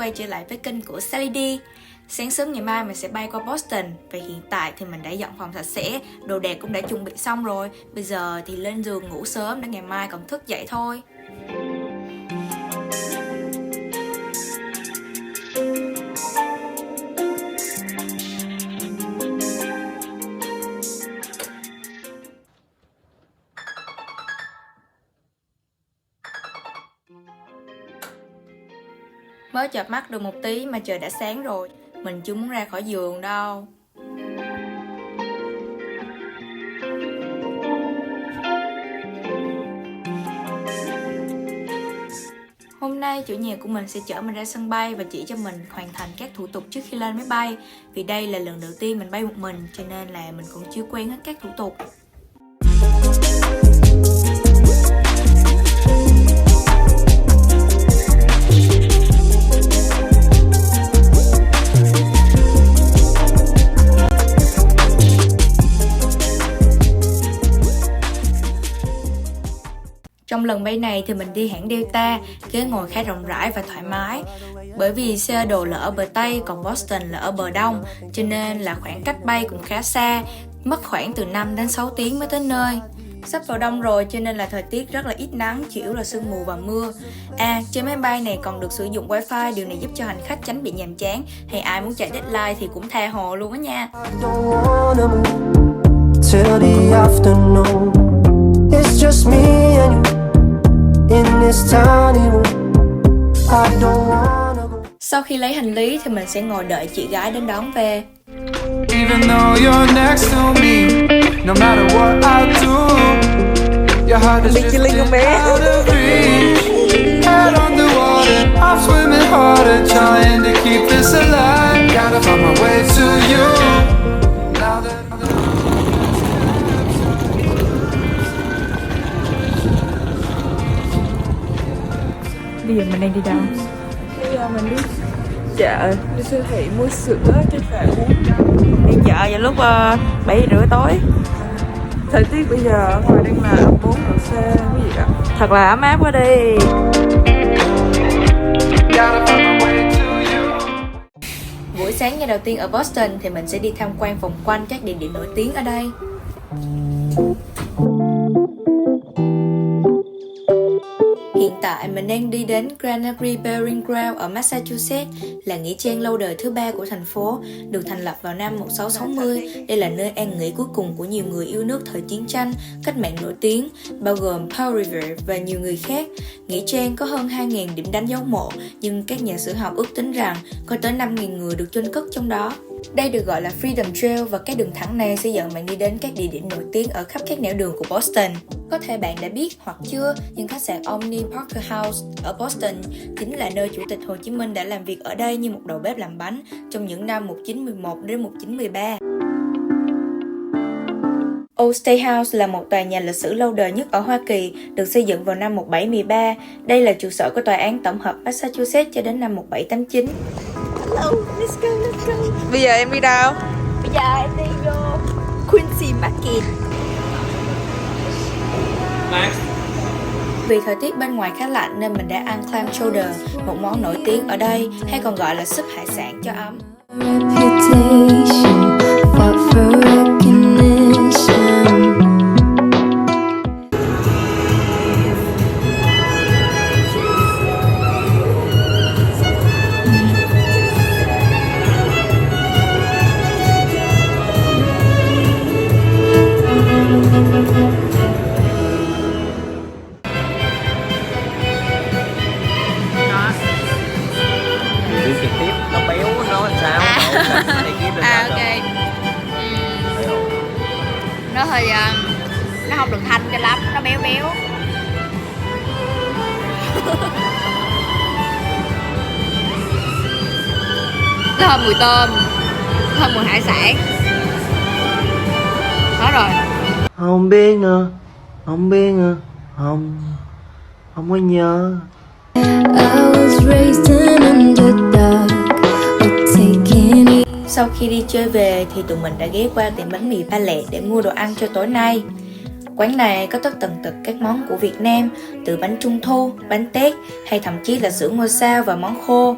quay trở lại với kênh của Sally D. Sáng sớm ngày mai mình sẽ bay qua Boston. Và hiện tại thì mình đã dọn phòng sạch sẽ, đồ đạc cũng đã chuẩn bị xong rồi. Bây giờ thì lên giường ngủ sớm để ngày mai còn thức dậy thôi. Mới chợp mắt được một tí mà trời đã sáng rồi. Mình chưa muốn ra khỏi giường đâu. Hôm nay chủ nhà của mình sẽ chở mình ra sân bay và chỉ cho mình hoàn thành các thủ tục trước khi lên máy bay. Vì đây là lần đầu tiên mình bay một mình, cho nên là mình cũng chưa quen hết các thủ tục. Trong lần bay này thì mình đi hãng Delta, ghế ngồi khá rộng rãi và thoải mái. Bởi vì Seattle là ở bờ Tây, còn Boston là ở bờ Đông, cho nên là khoảng cách bay cũng khá xa, mất khoảng từ 5 đến 6 tiếng mới tới nơi. Sắp vào đông rồi cho nên là thời tiết rất là ít nắng, chủ yếu là sương mù và mưa. Trên máy bay này còn được sử dụng wifi, điều này giúp cho hành khách tránh bị nhàm chán. Hay ai muốn chạy deadline thì cũng tha hồ luôn á nha. Sau khi lấy hành lý thì mình sẽ ngồi đợi chị gái đến đón về. Even though you're next to me, no matter what I do, your heart is drifting out of reach. Head on the water, I'm swimming harder, trying to keep this alive. Gotta find my way to you. Now that bây giờ mình đang đi đâu? Bây giờ mình đi chợ, đi siêu thị mua sữa cho khỏe uống. Đi chợ vào lúc 7:30 tối. Thời tiết bây giờ ở ngoài đang là 4 độ C, cái gì đó. Thật là ấm áp quá đi. Buổi sáng ngày đầu tiên ở Boston thì mình sẽ đi tham quan vòng quanh các địa điểm nổi tiếng ở đây. Hiện tại mình đang đi đến Granary Burying Ground ở Massachusetts, là nghĩa trang lâu đời thứ 3 của thành phố, được thành lập vào năm 1660. Đây là nơi an nghỉ cuối cùng của nhiều người yêu nước thời chiến tranh, cách mạng nổi tiếng, bao gồm Paul Revere và nhiều người khác. Nghĩa trang có hơn 2.000 điểm đánh dấu mộ, nhưng các nhà sử học ước tính rằng có tới 5.000 người được chôn cất trong đó. Đây được gọi là Freedom Trail và các đường thẳng này sẽ dẫn bạn đi đến các địa điểm nổi tiếng ở khắp các nẻo đường của Boston. Có thể bạn đã biết hoặc chưa, nhưng khách sạn Omni Parker House ở Boston chính là nơi Chủ tịch Hồ Chí Minh đã làm việc ở đây như một đầu bếp làm bánh trong những năm 1911 đến 1913. Old State House là một tòa nhà lịch sử lâu đời nhất ở Hoa Kỳ, được xây dựng vào năm 1713. Đây là trụ sở của tòa án tổng hợp Massachusetts cho đến năm 1789. Hello, let's go, let's go. Bây giờ em đi đâu? Bây giờ em đi vô Quincy Market. Vì thời tiết bên ngoài khá lạnh nên mình đã ăn clam chowder, một món nổi tiếng ở đây, hay còn gọi là súp hải sản cho ấm. Trực tiếp nó béo nó làm sao Ok. Nó hơi nó không được thanh cho lắm, nó béo béo. Nó thơm mùi tôm, thơm mùi hải sản. Đó rồi. Không biết nữa, không biết nữa, không có nhớ. Sau khi đi chơi về thì tụi mình đã ghé qua tiệm bánh mì Ba Lẹ để mua đồ ăn cho tối nay. Quán này có tất tần tật các món của Việt Nam, từ bánh trung thu, bánh tét hay thậm chí là sữa ngôi sao và món khô.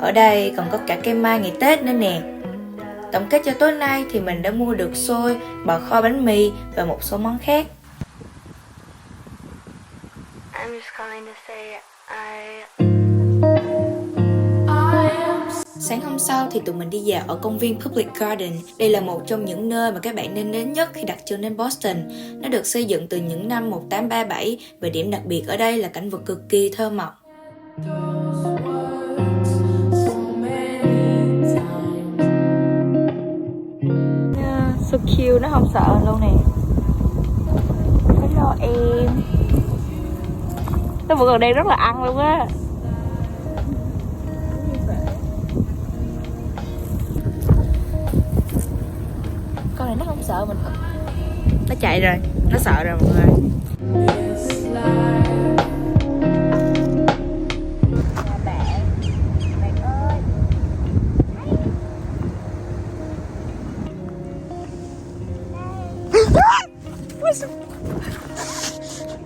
Ở đây còn có cả cây mai ngày Tết nữa nè. Tổng kết cho tối nay thì mình đã mua được xôi, bò kho, bánh mì và một số món khác. Sáng hôm sau thì tụi mình đi dạo ở công viên Public Garden. Đây là một trong những nơi mà các bạn nên đến nhất khi đặt chân đến Boston. Nó được xây dựng từ những năm 1837 và điểm đặc biệt ở đây là cảnh vật cực kỳ thơ mộng. So cute, nó không sợ luôn nè. Hello em. Nó vẫn còn đang rất là ăn luôn á. Con này nó không sợ mình. Nó chạy rồi, nó sợ rồi mọi người.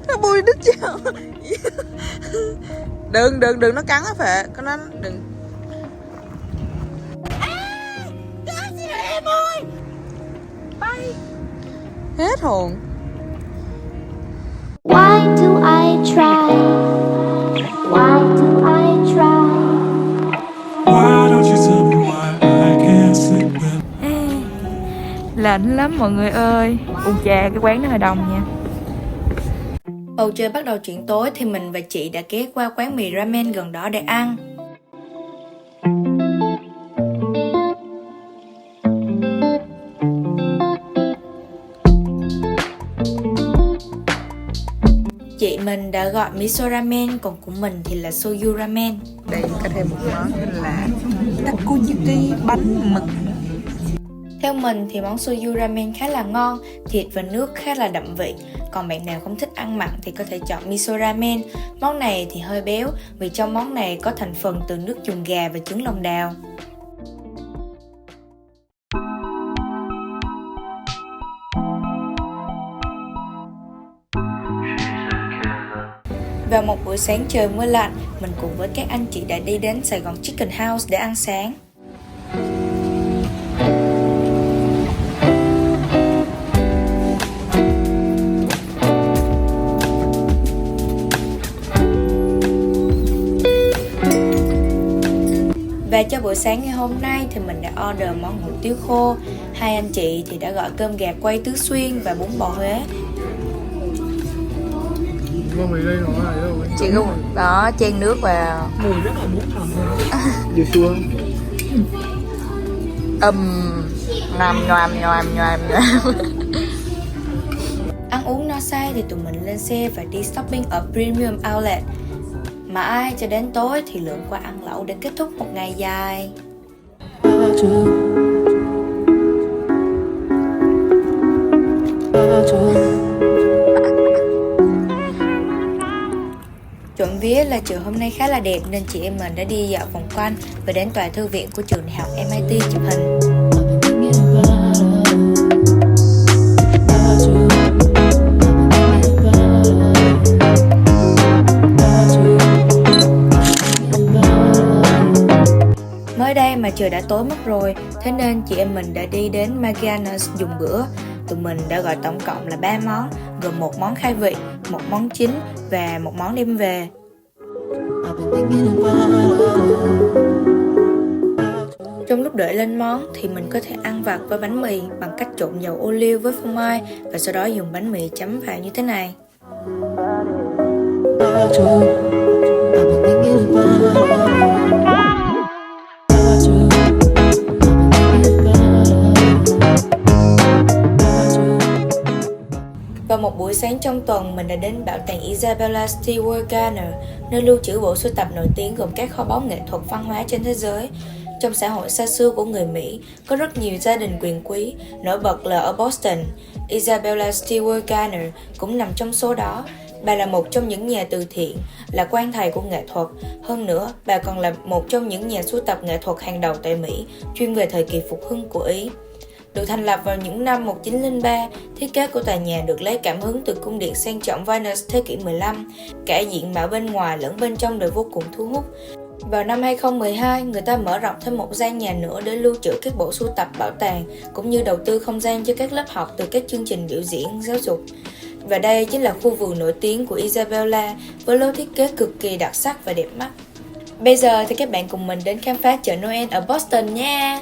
Nó bùi đứt chào. Đừng nó cắn á Phệ. Con nó đừng. Em ơi. Bay. Hết hồn. Why do I try? Why do I try? Why don't you tell me why I can't sleep well? Lạnh lắm mọi người ơi. Ui chà, cái quán nó hơi đông nha. Bầu trời bắt đầu chuyển tối thì mình và chị đã ghé qua quán mì ramen gần đó để ăn. Chị mình đã gọi miso ramen, còn của mình thì là soju ramen. Đây có thêm một món là takoyaki bánh mực. Theo mình thì món soju ramen khá là ngon, thịt và nước khá là đậm vị. Còn bạn nào không thích ăn mặn thì có thể chọn miso ramen. Món này thì hơi béo vì trong món này có thành phần từ nước dùng gà và trứng lòng đào. Vào một buổi sáng trời mưa lạnh, mình cùng với các anh chị đã đi đến Sài Gòn Chicken House để ăn sáng. Và cho buổi sáng ngày hôm nay thì mình đã order món hủ tiếu khô. Hai anh chị thì đã gọi cơm gà quay Tứ Xuyên và bún bò Huế. Chị có đó chan nước vào. Mùi rất là bún hầm luôn. Đi xuống. Nhoàm. Ăn uống no say thì tụi mình lên xe và đi shopping ở Premium Outlet. Mà ai cho đến tối thì lượn qua ăn lẩu để kết thúc một ngày dài. Trộm vía là chiều hôm nay khá là đẹp nên chị em mình đã đi dạo vòng quanh và đến tòa thư viện của trường đại học MIT chụp hình. Mới đây mà trời đã tối mất rồi, thế nên chị em mình đã đi đến Magianas dùng bữa. Tụi mình đã gọi tổng cộng là 3 món, gồm một món khai vị, một món chính và một món đem về. Trong lúc đợi lên món thì mình có thể ăn vặt với bánh mì bằng cách trộn dầu ô liu với phô mai và sau đó dùng bánh mì chấm vào như thế này. Vào một buổi sáng trong tuần, mình đã đến bảo tàng Isabella Stewart Gardner, nơi lưu trữ bộ sưu tập nổi tiếng gồm các kho báu nghệ thuật văn hóa trên thế giới. Trong xã hội xa xưa của người Mỹ, có rất nhiều gia đình quyền quý, nổi bật là ở Boston. Isabella Stewart Gardner cũng nằm trong số đó. Bà là một trong những nhà từ thiện, là quan thầy của nghệ thuật. Hơn nữa, bà còn là một trong những nhà sưu tập nghệ thuật hàng đầu tại Mỹ, chuyên về thời kỳ phục hưng của Ý. Được thành lập vào những năm 1903, thiết kế của tòa nhà được lấy cảm hứng từ cung điện sang trọng Venice thế kỷ 15. Cả diện mạo bên ngoài lẫn bên trong đều vô cùng thu hút. Vào năm 2012, người ta mở rộng thêm một gian nhà nữa để lưu trữ các bộ sưu tập bảo tàng, cũng như đầu tư không gian cho các lớp học từ các chương trình biểu diễn, giáo dục. Và đây chính là khu vườn nổi tiếng của Isabella với lối thiết kế cực kỳ đặc sắc và đẹp mắt. Bây giờ thì các bạn cùng mình đến khám phá chợ Noel ở Boston nha!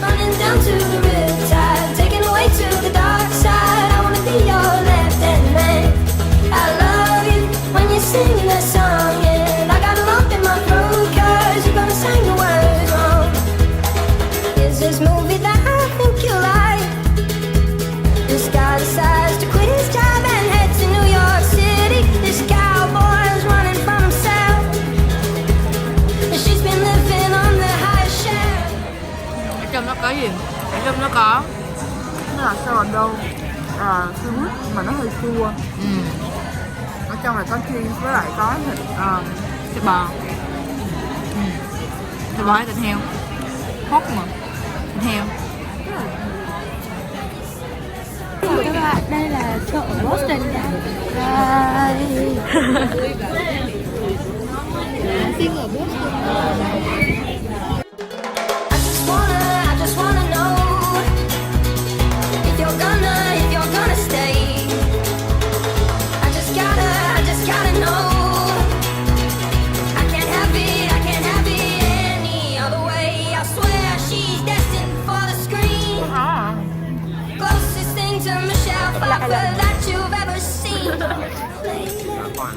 Running down to the riptide, taken away to the dark side. I wanna be your left-hand man. I love you when you're singing that song, and I got a lump in my throat 'cause you're gonna sing the words wrong. Is this movie that I think you like? This guy decides to quit his job and head to New York City. This cowboy's running from himself, and she's been living on the high shelf. Ở trong nó có gì? Ở trong nó có Nó là sourdough, sandwich mà nó hơi chua. Ở trong này có cheese với lại có thịt bò. Thịt bò hay thịt heo? Hot mà. Thịt heo. Các bạn, đây là chợ ở Boston nha. Sinh ở Boston. I just wanna know if you're gonna stay. I just gotta know. I can't have it any other way. I swear she's destined for the screen. Closest thing to Michelle Pfeiffer that you've ever seen.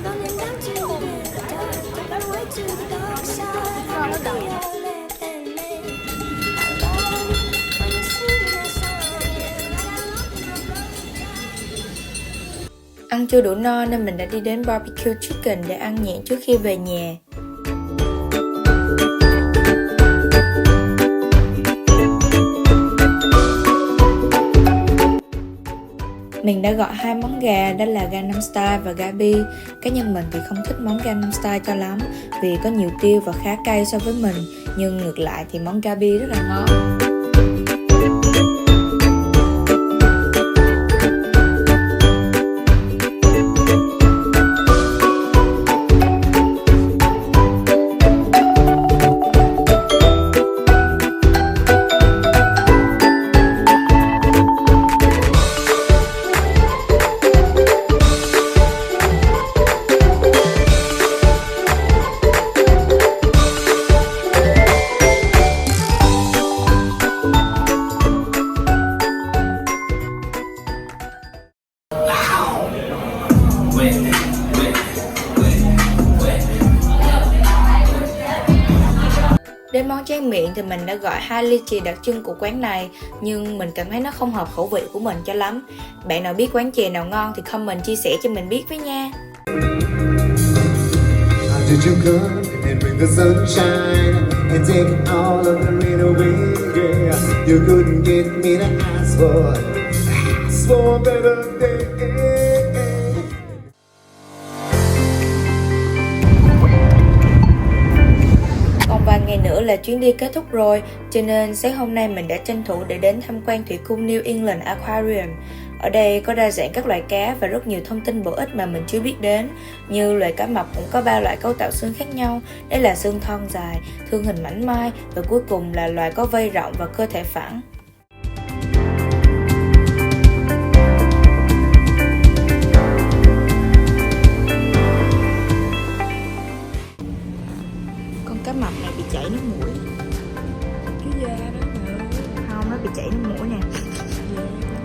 Running down to the dark, away to the dark side. Ăn chưa đủ no nên mình đã đi đến barbecue chicken để ăn nhẹ trước khi về nhà. Mình đã gọi 2 món gà, đó là Gangnam Style và Gabi. Cá nhân mình thì không thích món Gangnam Style cho lắm vì có nhiều tiêu và khá cay so với mình, nhưng ngược lại thì món Gabi rất là ngon. Đến món tráng miệng thì mình đã gọi 2 ly chè đặc trưng của quán này, nhưng mình cảm thấy nó không hợp khẩu vị của mình cho lắm. Bạn nào biết quán chè nào ngon thì comment chia sẻ cho mình biết với nha. Did you come and bring the sunshine and take all of the rain away? Yeah, you couldn't get me to ask for a better day. Còn vài ngày nữa là chuyến đi kết thúc rồi, cho nên sáng hôm nay mình đã tranh thủ để đến tham quan thủy cung New England Aquarium. Ở đây có đa dạng các loài cá và rất nhiều thông tin bổ ích mà mình chưa biết đến. Như loài cá mập cũng có 3 loại cấu tạo xương khác nhau, đây là xương thon dài, thương hình mảnh mai và cuối cùng là loài có vây rộng và cơ thể phẳng. Con cá mập này bị chảy nước mũi. cái da đó nè. Không, nó bị chảy nước mũi nè.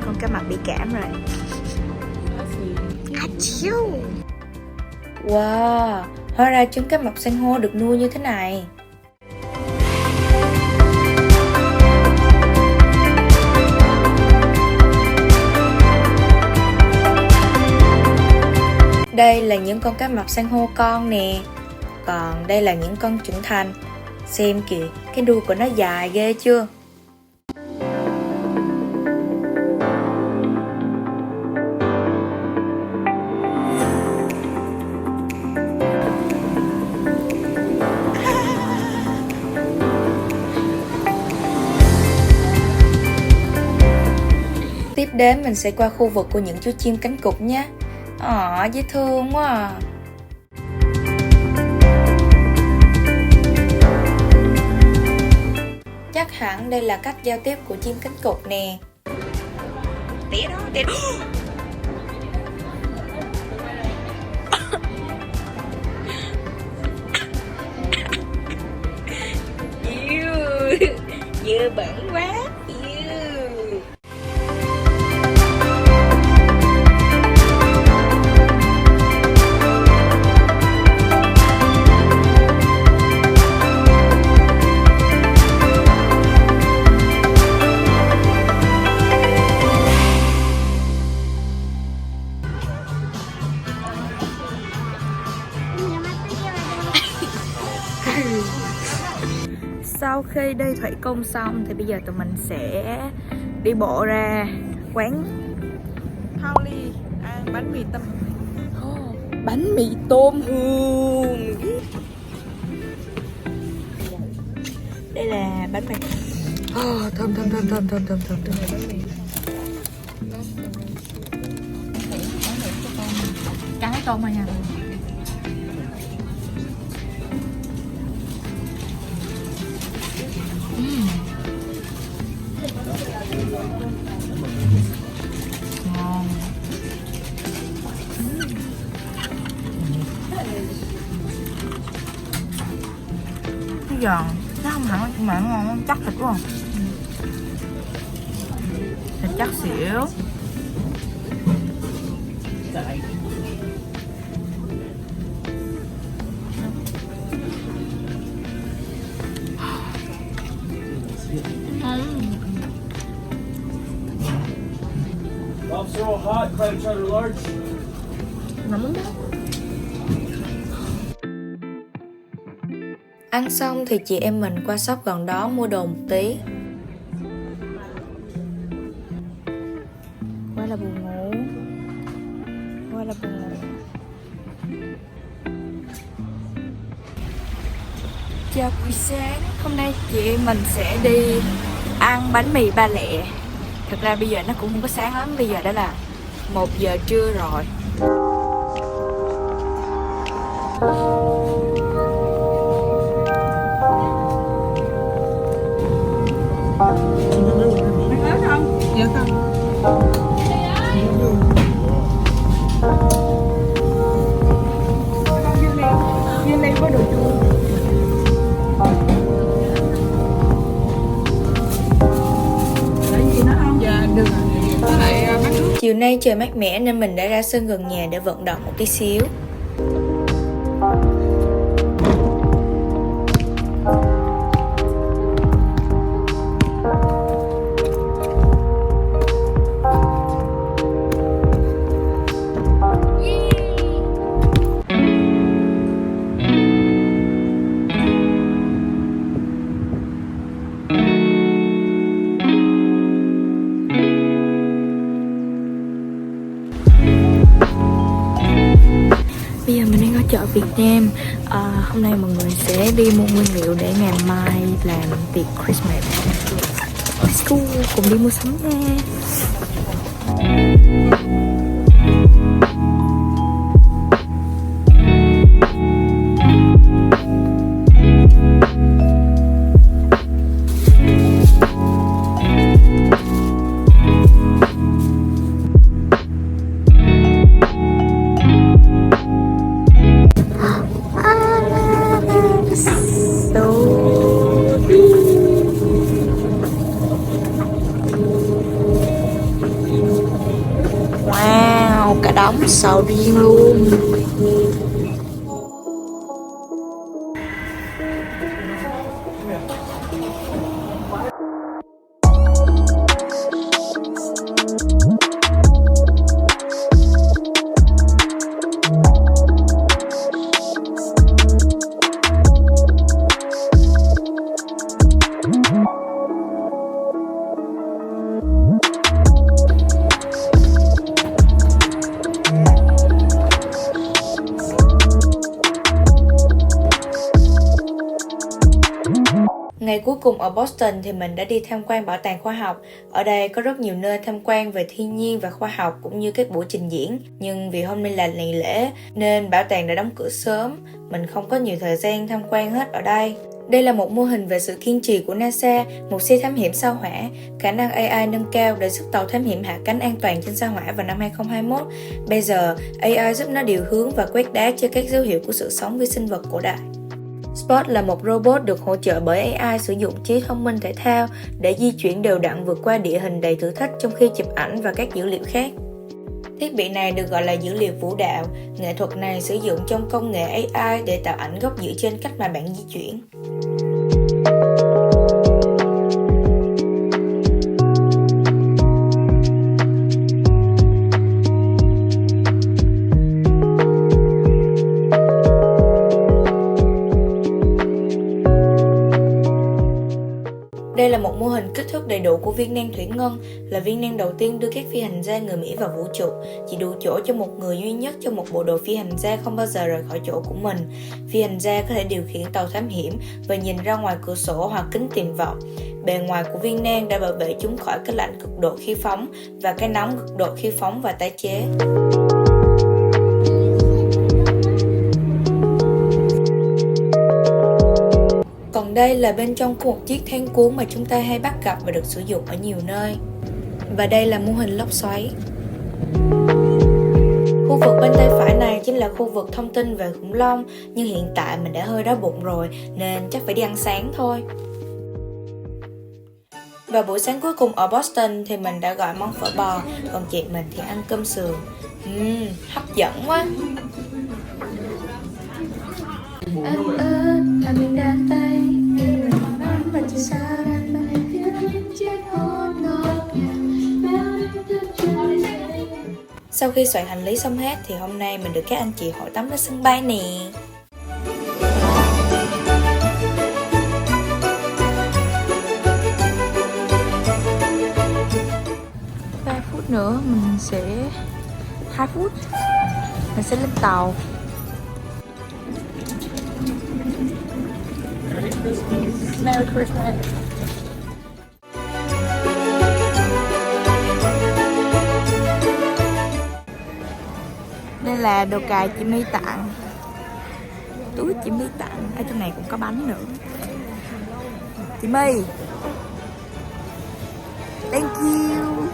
Con cá mập bị cảm rồi. Wow, hóa ra trứng cá mập san hô được nuôi như thế này. Đây là những con cá mập san hô con nè. Còn đây là những con trưởng thành. Xem kìa, cái đuôi của nó dài ghê chưa? Tiếp đến mình sẽ qua khu vực của những chú chim cánh cụt nhé. Dễ thương quá à. Chắc hẳn đây là cách giao tiếp của chim cánh cụt nè. Tía đó, tía đó. Dưa bẩn quá. Sau khi đi thủy cung xong thì bây giờ tụi mình sẽ đi bộ ra quán Howley ăn bánh mì tôm. Bánh mì tôm hùm. Đây là bánh mì. Thơm. Cái tôm mà nha. Ngon. Cái giòn nó không hẳn mà nó ngon, chắc thịt quá. Thịt chắc xỉu. Lobster roll hot, clam chowder large. Nóng đó. Ăn xong thì chị em mình qua shop gần đó mua đồ một tí. Quá là buồn ngủ. Chào buổi sáng. Hôm nay chị em mình sẽ đi ăn bánh mì Ba Lẹ. Thực ra bây giờ nó cũng không có sáng lắm. Bây giờ đã là 1 giờ trưa rồi. Dạ không. Dưa len có đồ chua. Chiều nay trời mát mẻ nên mình đã ra sân gần nhà để vận động một tí xíu. Bây giờ mình đang ở chợ Việt Nam. Hôm nay mọi người sẽ đi mua nguyên liệu để ngày mai làm tiệc Christmas. Let's go, cùng đi mua sắm nha. Wow, cả đống sầu riêng luôn. cùng ở Boston thì mình đã đi tham quan bảo tàng khoa học. Ở đây có rất nhiều nơi tham quan về thiên nhiên và khoa học cũng như các buổi trình diễn. Nhưng vì hôm nay là ngày lễ nên bảo tàng đã đóng cửa sớm. Mình không có nhiều thời gian tham quan hết ở đây. Đây là một mô hình về sự kiên trì của NASA, một xe thám hiểm sao hỏa, khả năng AI nâng cao để giúp tàu thám hiểm hạ cánh an toàn trên sao hỏa vào năm 2021. Bây giờ, AI giúp nó điều hướng và quét đá cho các dấu hiệu của sự sống vi sinh vật cổ đại. Spot là một robot được hỗ trợ bởi AI sử dụng trí thông minh thể thao để di chuyển đều đặn vượt qua địa hình đầy thử thách trong khi chụp ảnh và các dữ liệu khác. Thiết bị này được gọi là dữ liệu vũ đạo. Nghệ thuật này sử dụng trong công nghệ AI để tạo ảnh góc dựa trên cách mà bạn di chuyển. Đây là một mô hình kích thước đầy đủ của viên nang thủy ngân, là viên nang đầu tiên đưa các phi hành gia người Mỹ vào vũ trụ, chỉ đủ chỗ cho một người duy nhất trong một bộ đồ phi hành gia không bao giờ rời khỏi chỗ của mình. Phi hành gia có thể điều khiển tàu thám hiểm và nhìn ra ngoài cửa sổ hoặc kính tiềm vọng. Bề ngoài của viên nang đã bảo vệ chúng khỏi cái lạnh cực độ khi phóng và cái nóng cực độ khi phóng và tái chế. Còn đây là bên trong của một chiếc thang cuốn mà chúng ta hay bắt gặp và được sử dụng ở nhiều nơi. Và đây là mô hình lốc xoáy. Khu vực bên tay phải này chính là khu vực thông tin về khủng long, nhưng hiện tại mình đã hơi đói bụng rồi nên chắc phải đi ăn sáng thôi. Và buổi sáng cuối cùng ở Boston thì mình đã gọi món phở bò, còn chị mình thì ăn cơm sườn. Hấp dẫn quá. Sau khi soạn hành lý xong hết thì hôm nay mình được các anh chị hỏi tắm ở sân bay nè. 3 phút nữa mình sẽ 2 phút mình sẽ lên tàu. Merry Christmas. Đây là đồ cài chị My tặng. Túi chị My tặng. Ở trong này cũng có bánh nữa. Chị My, thank you.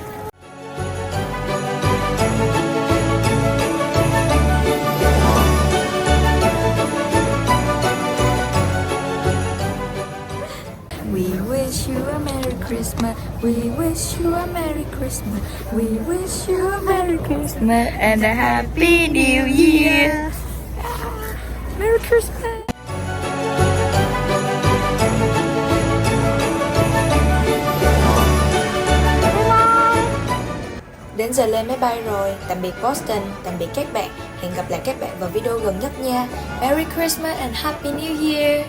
We wish you a Merry Christmas. We wish you a Merry Christmas. We wish you a Merry Christmas and a Happy New Year. Merry Christmas. Đến giờ lên máy bay rồi. Tạm biệt Boston, tạm biệt các bạn. Hẹn gặp lại các bạn vào video gần nhất nha. Merry Christmas and Happy New Year.